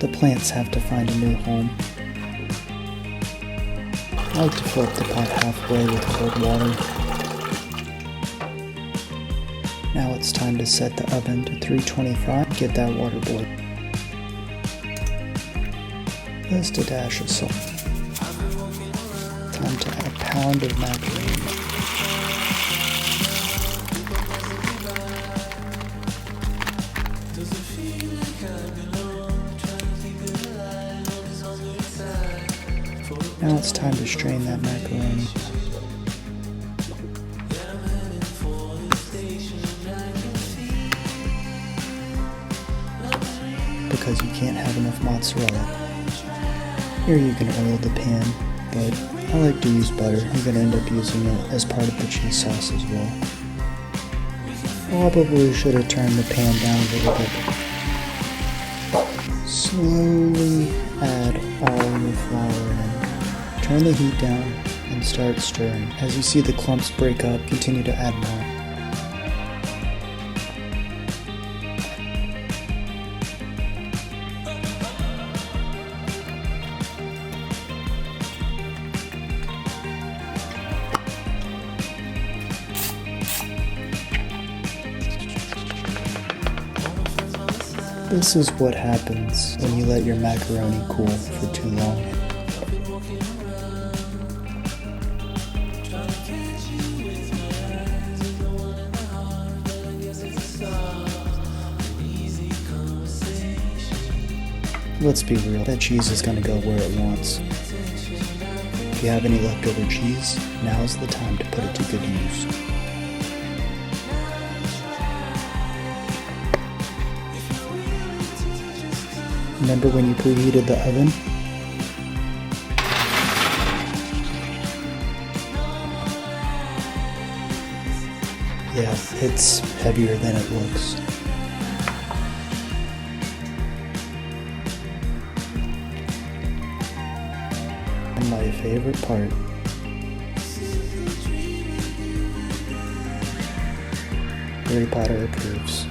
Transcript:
The plants have to find a new home. I like to fill up the pot halfway with cold water. Now it's time to set the oven to 325. Get that water boiling. Just a dash of salt. Time to add a pound of macaroni. Now it's time to strain that macaroni. Because you can't have enough mozzarella. Here you can oil the pan, but I like to use butter. I'm going to end up using it as part of the cheese sauce as well. Probably should have turned the pan down a little bit. Slowly add all your flour in. Turn the heat down and start stirring. As you see the clumps break up, continue to add more. This is what happens when you let your macaroni cool for too long. Let's be real, that cheese is going to go where it wants. If you have any leftover cheese, now is the time to put it to good use. Remember when you preheated the oven? Yeah, it's heavier than it looks. And my favorite part. Harry Potter approves.